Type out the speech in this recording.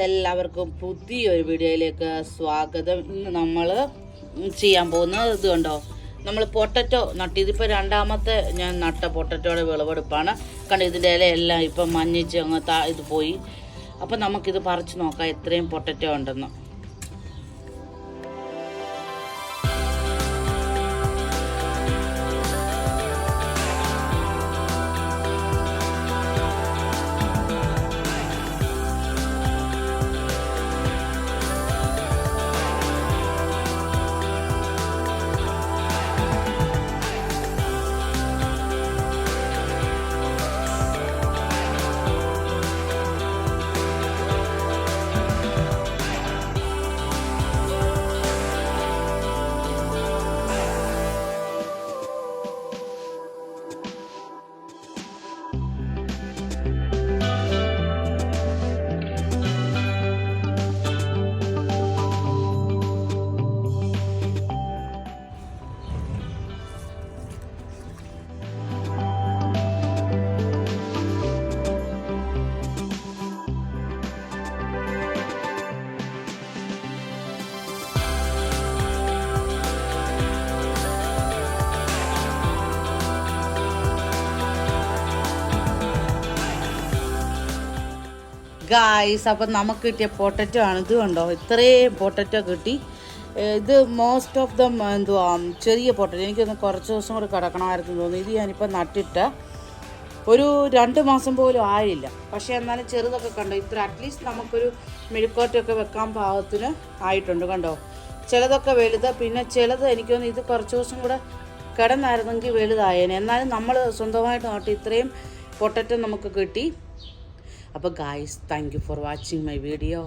എല്ലാവർക്കും പുതിയൊരു വീഡിയോയിലേക്ക് സ്വാഗതം. ഇന്ന് നമ്മൾ ചെയ്യാൻ പോകുന്നത് ഇത് കണ്ടോ, നമ്മൾ പൊട്ടറ്റോ നട്ട്. ഇതിപ്പോൾ രണ്ടാമത്തെ ഞാൻ നട്ട പൊട്ടറ്റോയുടെ വിളവെടുപ്പാണ്. കണ്ടോ, ഇതിൻ്റെ ഇലയെല്ലാം ഇപ്പം മഞ്ഞിച്ച് അങ്ങ് ഇത് പോയി. അപ്പം നമുക്കിത് പറിച്ച് നോക്കാം എത്രയും പൊട്ടറ്റോ ഉണ്ടെന്ന്. ഗായ്സ്, അപ്പം നമുക്ക് കിട്ടിയ പൊട്ടറ്റോ ആണ്. ഇത് കണ്ടോ, ഇത്രയും പൊട്ടറ്റോ കിട്ടി. ഇത് മോസ്റ്റ് ഓഫ് ദം എന്തുവാ ചെറിയ പൊട്ടറ്റോ. എനിക്കൊന്ന് കുറച്ച് ദിവസം കൂടി കിടക്കണമായിരുന്നു തോന്നുന്നു. ഇത് ഞാനിപ്പോൾ നട്ടിട്ട് ഒരു 2 മാസം പോലും ആയില്ല. പക്ഷേ എന്നാലും ചെറുതൊക്കെ കണ്ടോ, ഇത്ര അറ്റ്ലീസ്റ്റ് നമുക്കൊരു മെഴുക്കോട്ടൊക്കെ വെക്കാൻ പാകത്തിന് ആയിട്ടുണ്ട്. കണ്ടോ, ചിലതൊക്കെ വലുത്, പിന്നെ ചിലത് എനിക്ക് തോന്നുന്നു ഇത് കുറച്ച് ദിവസം കൂടെ കിടന്നായിരുന്നെങ്കിൽ വലുതായേനെ. എന്നാലും നമ്മൾ സ്വന്തമായിട്ട് നട്ട് ഇത്രയും പൊട്ടറ്റോ നമുക്ക് കിട്ടി. അപ്പോൾ guys, thank you for watching my video.